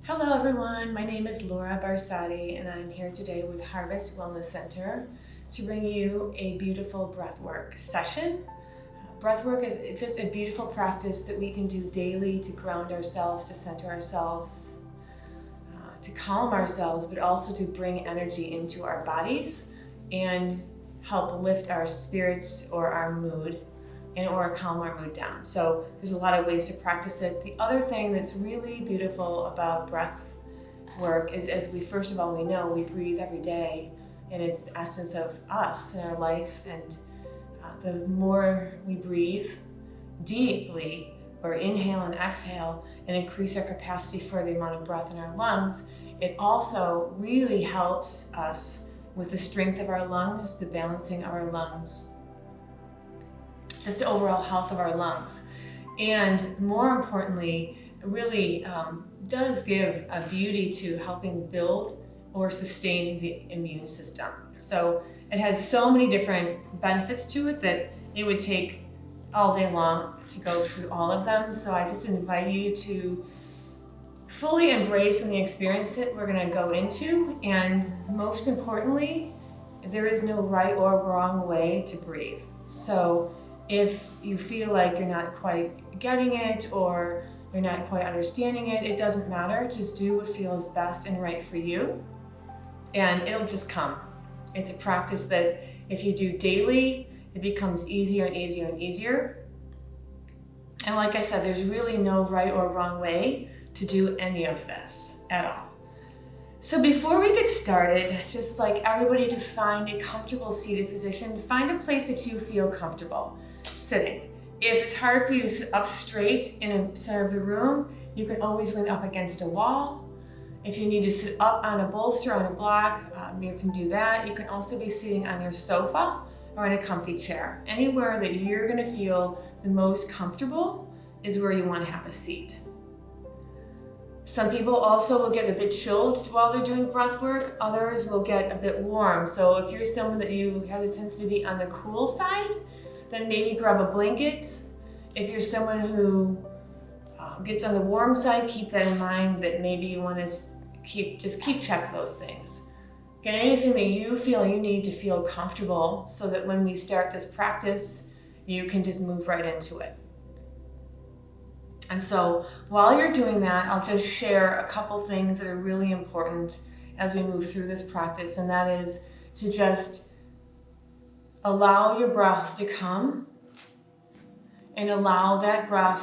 Hello everyone, my name is Laura Barsati and I'm here today with Harvest Wellness Center to bring you a beautiful breathwork session. Breathwork is just a beautiful practice that we can do daily to ground ourselves, to center ourselves, to calm ourselves, but also to bring energy into our bodies and help lift our spirits or our mood or calm our mood down. So there's a lot of ways to practice it. The other thing that's really beautiful about breath work is, as we first of all, we know we breathe every day, and it's the essence of us and our life. And the more we breathe deeply, or inhale and exhale, and increase our capacity for the amount of breath in our lungs, it also really helps us with the strength of our lungs, the balancing of our lungs, just the overall health of our lungs. And more importantly, it really does give a beauty to helping build or sustain the immune system. So it has so many different benefits to it that it would take all day long to go through all of them. So I just invite you to fully embrace and experience it we're going to go into. And most importantly, there is no right or wrong way to breathe. So if you feel like you're not quite getting it or you're not quite understanding it, it doesn't matter. Just do what feels best and right for you, and it'll just come. It's a practice that if you do daily, it becomes easier and easier and easier. And like I said, there's really no right or wrong way to do any of this at all. So before we get started, just like everybody to find a comfortable seated position, find a place that you feel comfortable sitting. If it's hard for you to sit up straight in the center of the room, you can always lean up against a wall. If you need to sit up on a bolster, on a block, you can do that. You can also be sitting on your sofa or in a comfy chair. Anywhere that you're gonna feel the most comfortable is where you wanna have a seat. Some people also will get a bit chilled while they're doing breath work. Others will get a bit warm. So if you're someone that you have a tendency to be on the cool side, then maybe grab a blanket. If you're someone who gets on the warm side, keep that in mind, that maybe you want to keep check those things. Get anything that you feel you need to feel comfortable so that when we start this practice, you can just move right into it. And so while you're doing that, I'll just share a couple things that are really important as we move through this practice, and that is to just allow your breath to come and allow that breath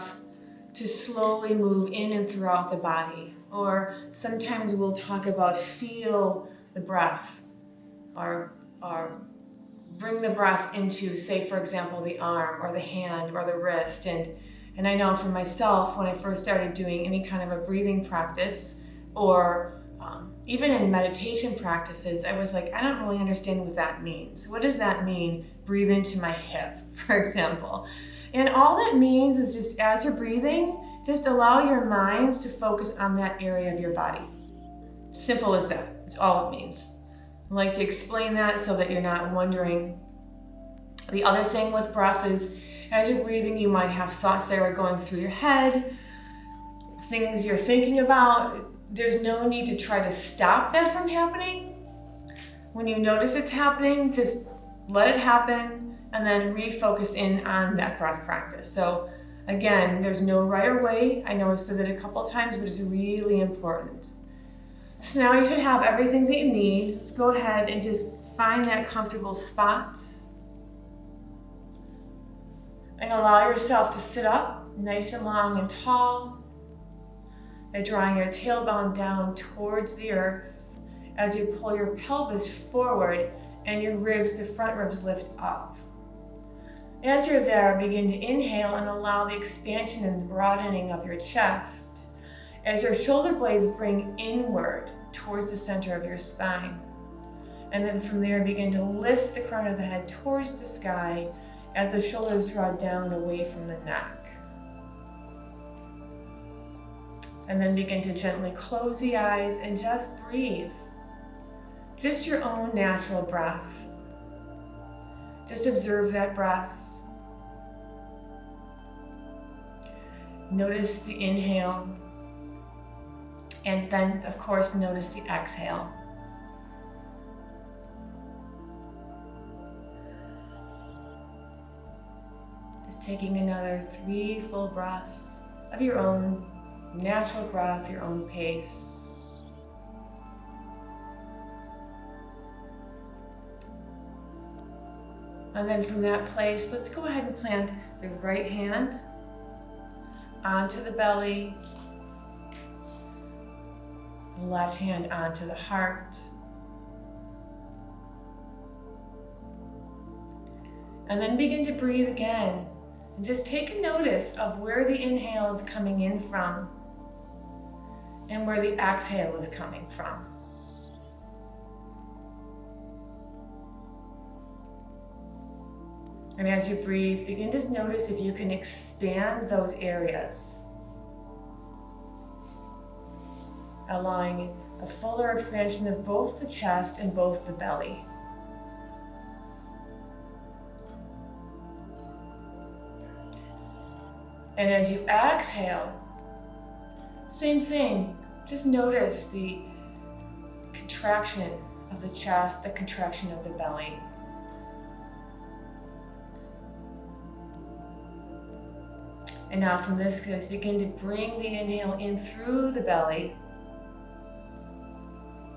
to slowly move in and throughout the body. Or sometimes we'll talk about feel the breath, or bring the breath into, say, for example, the arm or the hand or the wrist. And I know for myself, when I first started doing any kind of a breathing practice, or even in meditation practices, I was like, I don't really understand what that means. What does that mean, breathe into my hip, for example? And all that means is just as you're breathing, just allow your mind to focus on that area of your body. Simple as that. That's all it means. I like to explain that so that you're not wondering. The other thing with breath is, as you're breathing, you might have thoughts that are going through your head, things you're thinking about. There's no need to try to stop that from happening. When you notice it's happening, just let it happen and then refocus in on that breath practice. So again, there's no right or way. I know I said that a couple times, but it's really important. So now you should have everything that you need. Let's go ahead and just find that comfortable spot. And allow yourself to sit up nice and long and tall by drawing your tailbone down towards the earth as you pull your pelvis forward and your ribs, the front ribs, lift up. As you're there, begin to inhale and allow the expansion and broadening of your chest as your shoulder blades bring inward towards the center of your spine. And then from there, begin to lift the crown of the head towards the sky as the shoulders draw down away from the neck. And then begin to gently close the eyes and just breathe. Just your own natural breath. Just observe that breath. Notice the inhale And then, of course, notice the exhale. Just taking another 3 full breaths of your own natural breath, your own pace. And then from that place, let's go ahead and plant the right hand onto the belly, left hand onto the heart. And then begin to breathe again. And just take a notice of where the inhale is coming in from and where the exhale is coming from. And as you breathe, begin to notice if you can expand those areas, allowing a fuller expansion of both the chest and both the belly. And as you exhale, same thing, just notice the contraction of the chest, the contraction of the belly. And now from this place, begin to bring the inhale in through the belly,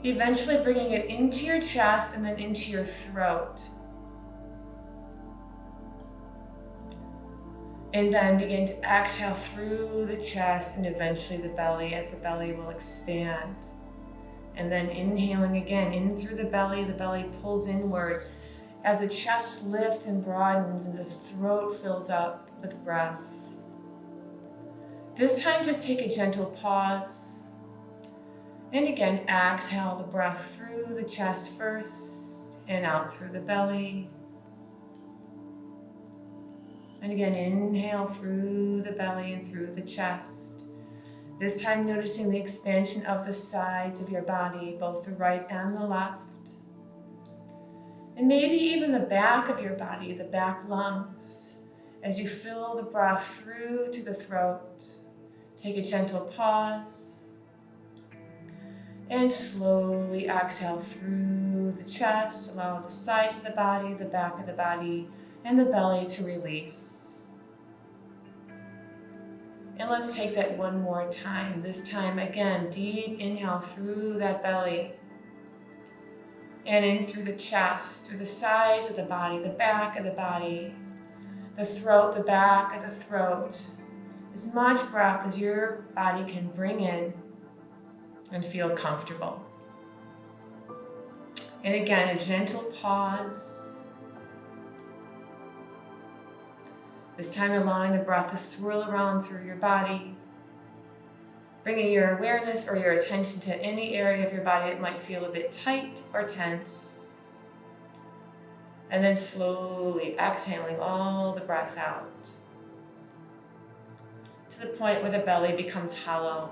eventually bringing it into your chest and then into your throat. And then begin to exhale through the chest and eventually the belly, as the belly will expand. And then inhaling again in through the belly pulls inward as the chest lifts and broadens and the throat fills up with breath. This time, just take a gentle pause. And again, exhale the breath through the chest first and out through the belly. And again, inhale through the belly and through the chest. This time, noticing the expansion of the sides of your body, both the right and the left. And maybe even the back of your body, the back lungs, as you fill the breath through to the throat. Take a gentle pause and slowly exhale through the chest. Allow the sides of the body, the back of the body, and the belly to release. And let's take that one more time. This time again, deep inhale through that belly and in through the chest, through the sides of the body, the back of the body, the throat, the back of the throat. As much breath as your body can bring in and feel comfortable. And again, a gentle pause. This time allowing the breath to swirl around through your body, bringing your awareness or your attention to any area of your body that might feel a bit tight or tense. And then slowly exhaling all the breath out, to the point where the belly becomes hollow.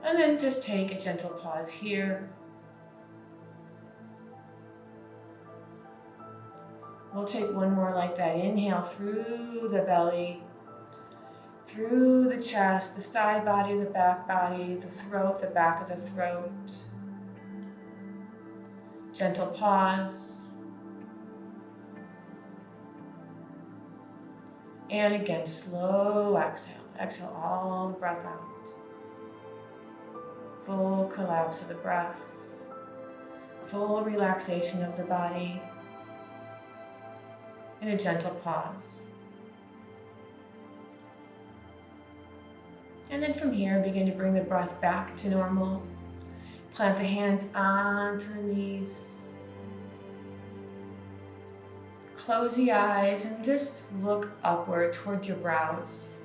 And then just take a gentle pause here. We'll take one more like that. Inhale through the belly, through the chest, the side body, the back body, the throat, the back of the throat. Gentle pause. And again, slow exhale. Exhale all the breath out. Full collapse of the breath. Full relaxation of the body. And a gentle pause. And then from here, begin to bring the breath back to normal. Plant the hands onto the knees. Close the eyes and just look upward towards your brows.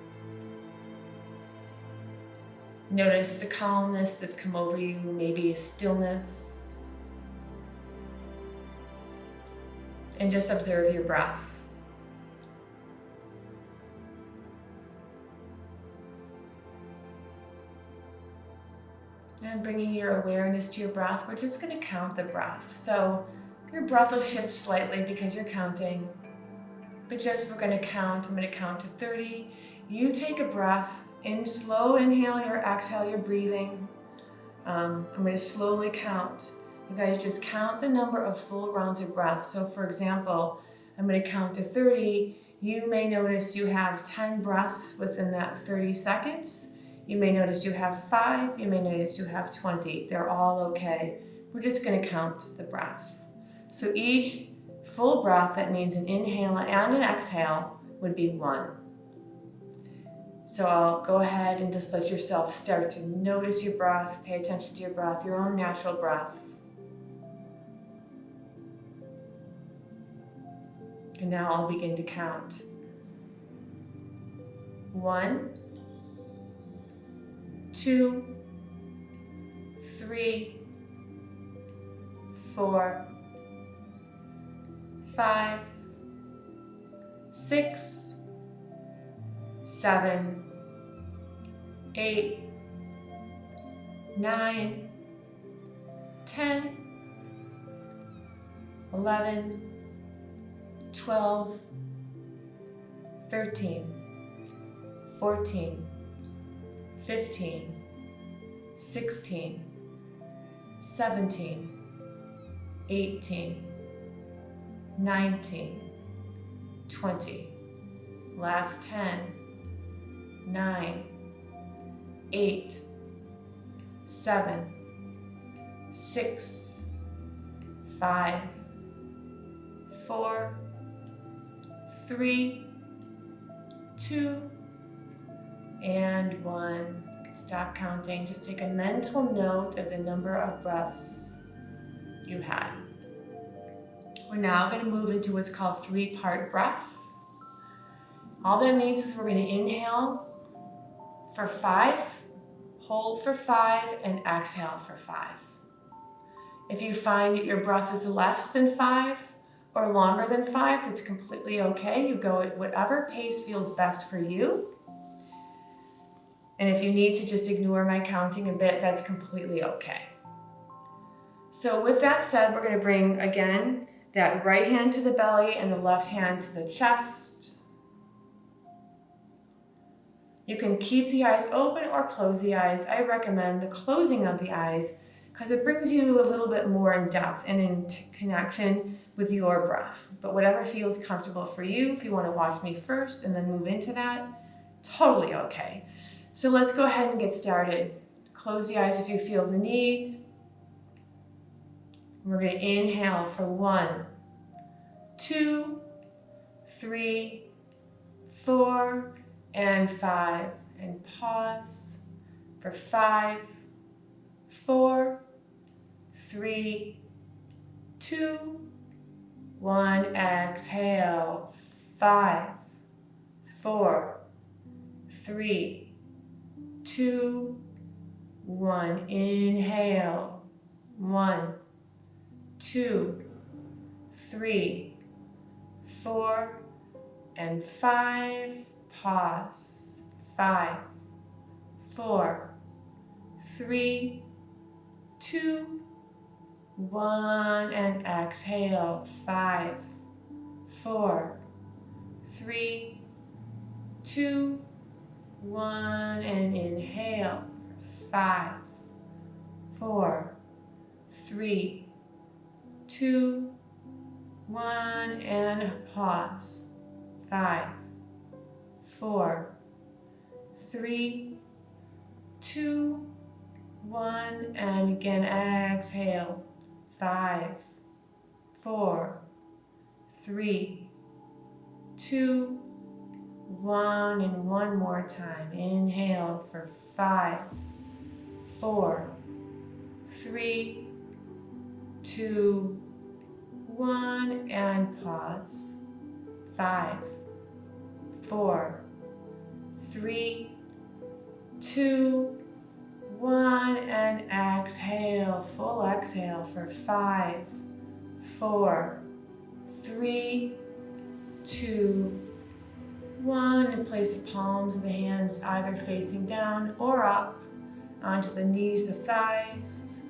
Notice the calmness that's come over you, maybe a stillness. And just observe your breath. And bringing your awareness to your breath, we're just going to count the breath. So your breath will shift slightly because you're counting, but just we're going to count. I'm going to count to 30. You take a breath slow inhale here, exhale, you're breathing. I'm going to slowly count. You guys just count the number of full rounds of breath. So for example, I'm going to count to 30. You may notice you have 10 breaths within that 30 seconds. You may notice you have 5. You may notice you have 20. They're all okay. We're just going to count the breath. So each full breath, that means an inhale and an exhale, would be 1. So I'll go ahead and just let yourself start to notice your breath, pay attention to your breath, your own natural breath. And now I'll begin to count. 1, 2, 3, 4, 5, 6, 7, 8, 9, 10, 11, 12, 13, 14, 15, 16, 17, 18, 19, 20. Last 10, 9, 8, 7, 6, 5, 4, 3, 2, and 1. Stop counting. Just take a mental note of the number of breaths you had. We're now going to move into what's called 3-part breath. All that means is we're going to inhale for 5, hold for 5, and exhale for 5. If you find that your breath is less than 5 or longer than 5, that's completely okay. You go at whatever pace feels best for you. And if you need to just ignore my counting a bit, that's completely okay. So with that said, we're going to bring, again, that right hand to the belly and the left hand to the chest. You can keep the eyes open or close the eyes. I recommend the closing of the eyes because it brings you a little bit more in depth and in connection with your breath. But whatever feels comfortable for you, if you want to watch me first and then move into that, totally okay. So let's go ahead and get started. Close the eyes if you feel the need. We're going to inhale for 1, 2, 3, 4, and 5. And pause for 5, 4, 3, 2, 1. Exhale. 5, 4, 3, 2, 1. Inhale. 1, 2, 3, 4, and 5. Pause. 5, 4, 3, 2, 1. And exhale. 5, 4, 3, 2, 1. And inhale. 5, 4, 3, 2, 1. And pause. 5, 4, 3, 2, 1. And again, exhale. 5, 4, 3, 2, 1. And one more time. Inhale for 5, 4, 3, 2, 1. And pause. 5, 4, 3, 2, 1. And exhale. Full exhale for 5, 4, 3, 2, 1. And place the palms of the hands either facing down or up onto the knees, the thighs.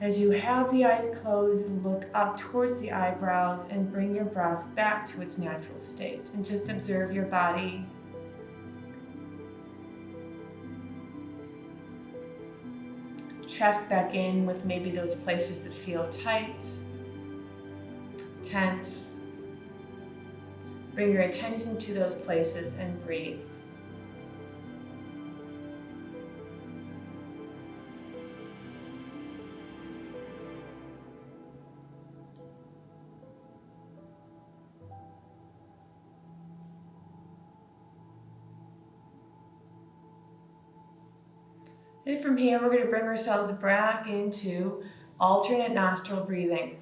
As you have the eyes closed, look up towards the eyebrows and bring your breath back to its natural state. And just observe your body. check back in with maybe those places that feel tight, tense. Bring your attention to those places and breathe. And from here, we're going to bring ourselves back into alternate nostril breathing.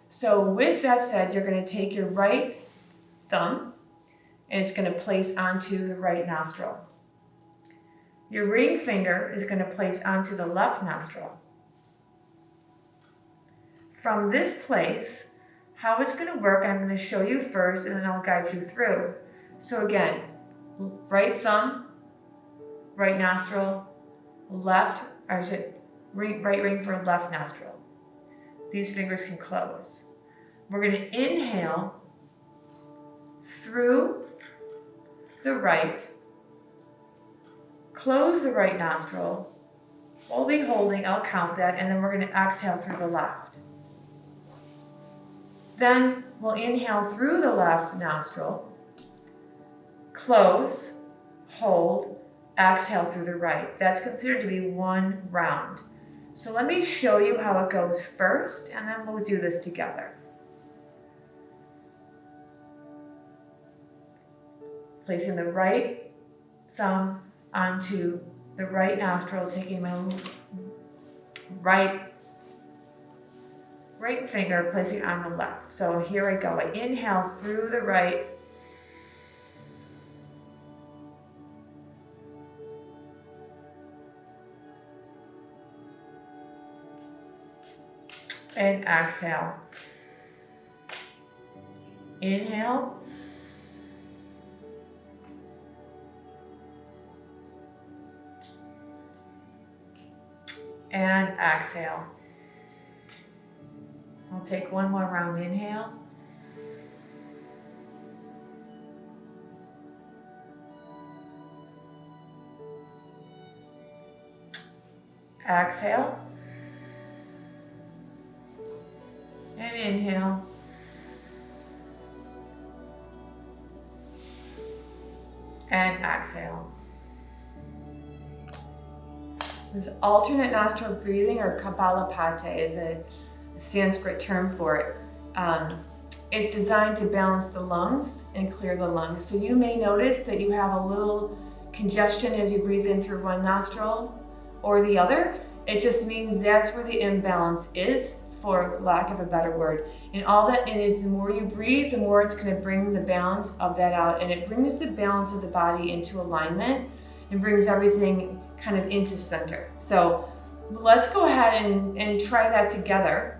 So with that said, you're going to take your right thumb and it's going to place onto the right nostril. Your ring finger is going to place onto the left nostril. From this place, how it's going to work, I'm going to show you first and then I'll guide you through. So again, right thumb, right nostril, left, or is it right ring for left nostril. These fingers can close. We're going to inhale through the right, close the right nostril, we'll be holding, I'll count that, and then we're going to exhale through the left. Then we'll inhale through the left nostril, close, hold, exhale through the right. That's considered to be one round. So let me show you how it goes first, and then we'll do this together. Placing the right thumb onto the right nostril, taking my right finger, placing it on the left. So here I go. I inhale through the right, and exhale. Inhale. And exhale. I'll take one more round. Inhale. Exhale. And inhale. And exhale. This alternate nostril breathing, or Kapalabhati, is a Sanskrit term for it. It's designed to balance the lungs and clear the lungs. So you may notice that you have a little congestion as you breathe in through one nostril or the other. It just means that's where the imbalance is, for lack of a better word. And all that it is, the more you breathe, the more it's going to bring the balance of that out. And it brings the balance of the body into alignment and brings everything kind of into center. So let's go ahead and try that together.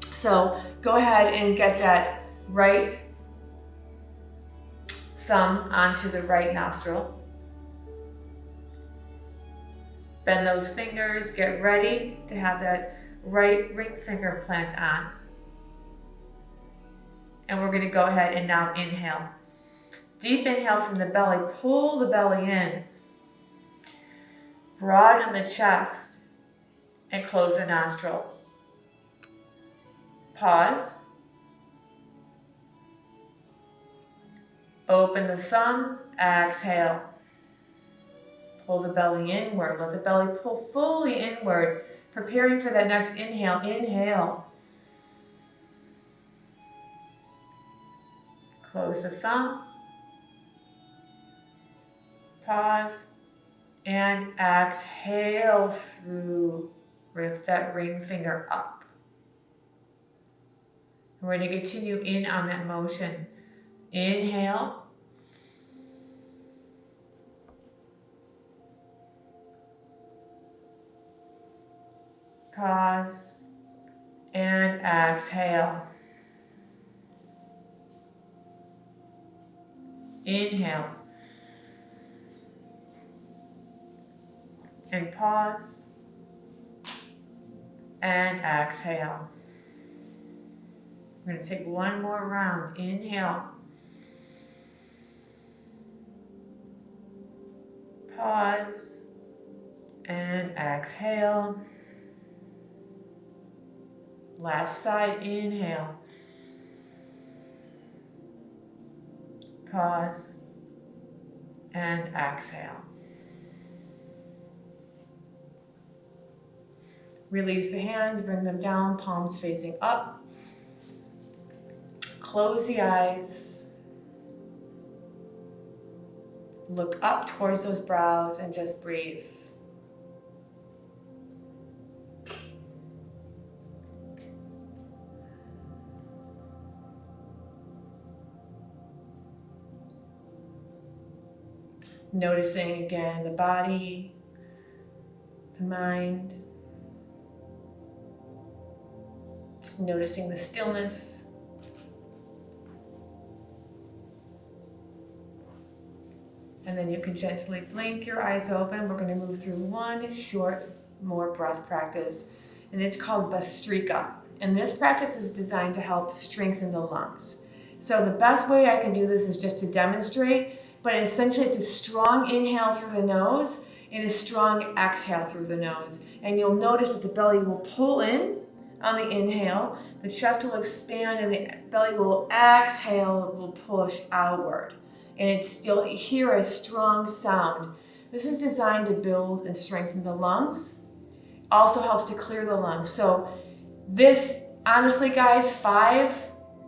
So go ahead and get that right thumb onto the right nostril. Bend those fingers, get ready to have that right ring finger plant on. And we're going to go ahead and now inhale. Deep inhale from the belly, pull the belly in. Broaden the chest and close the nostril. Pause. Open the thumb, exhale. Pull the belly inward, let the belly pull fully inward, preparing for that next inhale. Inhale. Close the thumb. Pause. And exhale through with that ring finger up. We're going to continue in on that motion. Inhale. Pause. And exhale. Inhale. And pause. And exhale. We're going to take one more round. Inhale. Pause. And exhale. Last side, inhale. Pause. And exhale. Release the hands, bring them down, palms facing up. Close the eyes. Look up towards those brows and just breathe. Noticing again the body, the mind. Just noticing the stillness. And then you can gently blink your eyes open. We're going to move through one short, more breath practice, and it's called Bhastrika. And this practice is designed to help strengthen the lungs. So the best way I can do this is just to demonstrate, but essentially it's a strong inhale through the nose and a strong exhale through the nose. And you'll notice that the belly will pull in on the inhale, the chest will expand, and the belly will exhale, it will push outward. And you'll hear a strong sound. This is designed to build and strengthen the lungs. Also helps to clear the lungs. So this, honestly guys, 5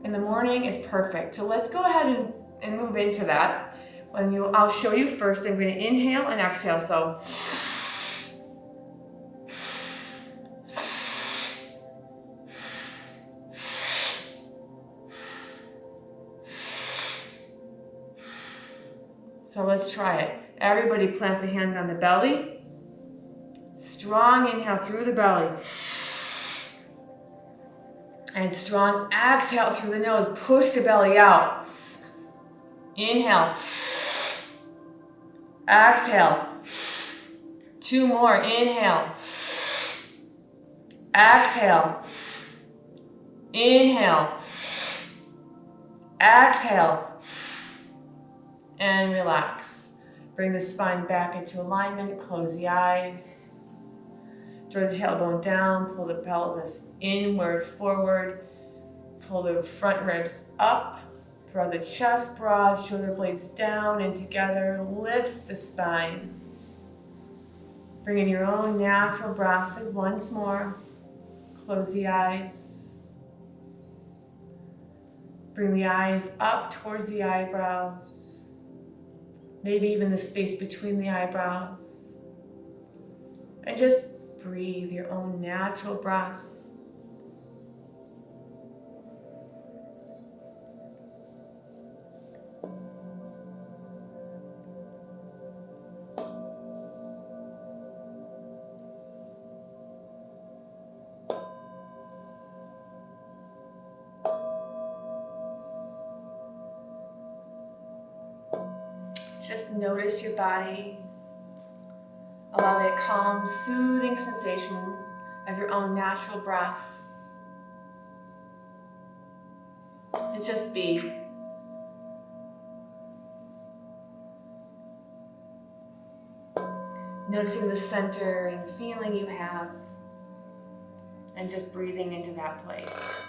in the morning is perfect. So let's go ahead and move into that. I'll show you first. I'm going to inhale and exhale. So let's try it. Everybody plant the hands on the belly. Strong inhale through the belly. And strong exhale through the nose. Push the belly out. Inhale. Exhale. 2 more. Inhale. Exhale. Inhale. Exhale. And relax. Bring the spine back into alignment. Close the eyes. Draw the tailbone down. Pull the pelvis inward, forward. Pull the front ribs up. Draw the chest broad, shoulder blades down and together. Lift the spine. Bring in your own natural breath once more. Close the eyes. Bring the eyes up towards the eyebrows. Maybe even the space between the eyebrows. And just breathe your own natural breath. Just notice your body. Allow that calm, soothing sensation of your own natural breath. And just be. Noticing the center and feeling you have. And just breathing into that place.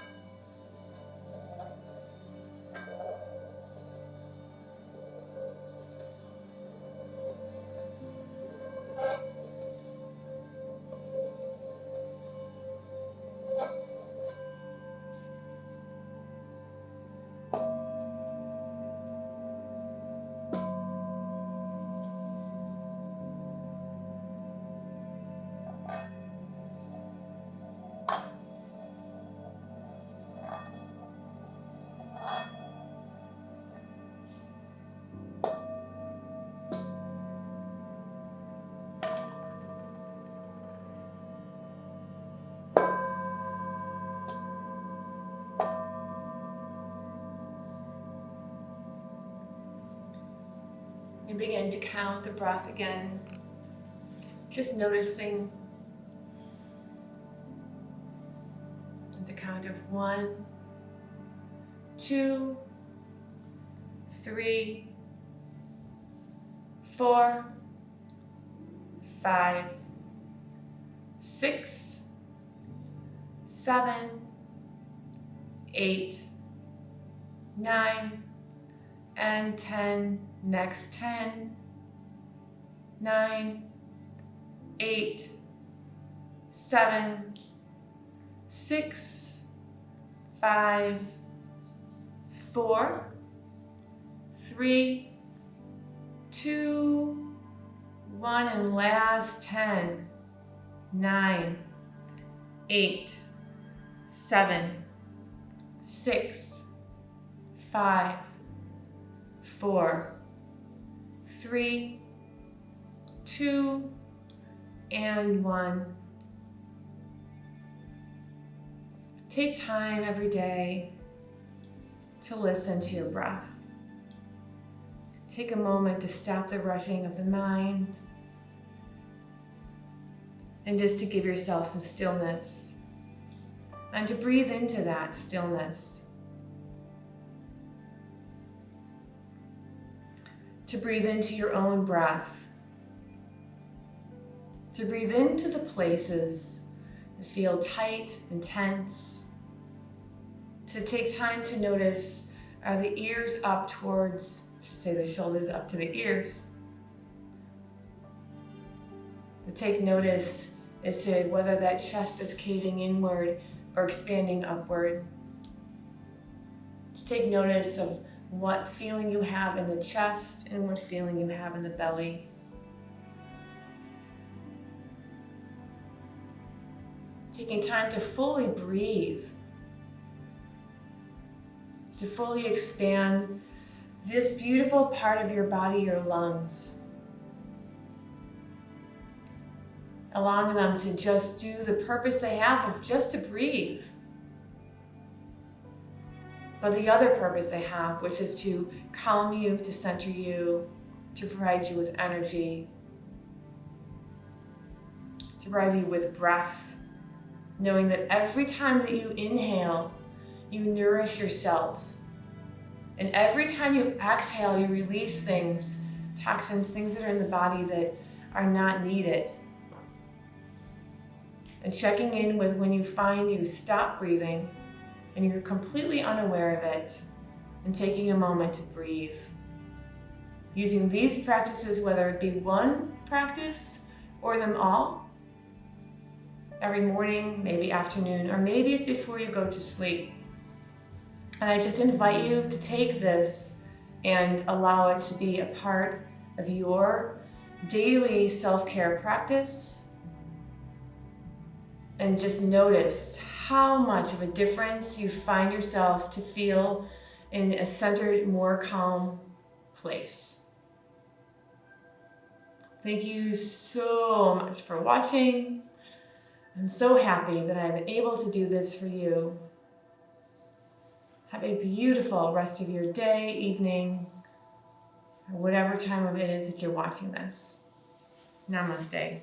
And begin to count the breath again. Just noticing at the count of 1, 2, 3, 4, 5, 6, 7, 8, 9, and 10. Next 10, 9, 8, 7, 6, 5, 4, 3, 2, 1, and last 10, 9, 8, 7, 6, 5, 4, 3, 2, and 1. Take time every day to listen to your breath. Take a moment to stop the rushing of the mind and just to give yourself some stillness and to breathe into that stillness. To breathe into your own breath. To breathe into the places that feel tight and tense. To take time to notice, are the ears up towards, say the shoulders up to the ears. To take notice as to whether that chest is caving inward or expanding upward. To take notice of what feeling you have in the chest and what feeling you have in the belly. Taking time to fully breathe, to fully expand this beautiful part of your body, your lungs. Allowing them to just do the purpose they have of just to breathe. But the other purpose they have, which is to calm you, to center you, to provide you with energy, to provide you with breath, knowing that every time that you inhale, you nourish your cells. And every time you exhale, you release things, toxins, things that are in the body that are not needed. And checking in with when you find you stop breathing and you're completely unaware of it, and taking a moment to breathe. Using these practices, whether it be one practice or them all, every morning, maybe afternoon, or maybe it's before you go to sleep. And I just invite you to take this and allow it to be a part of your daily self-care practice. And just notice how much of a difference you find yourself to feel in a centered, more calm place. Thank you so much for watching. I'm so happy that I've been able to do this for you. Have a beautiful rest of your day, evening, or whatever time of it is that you're watching this. Namaste.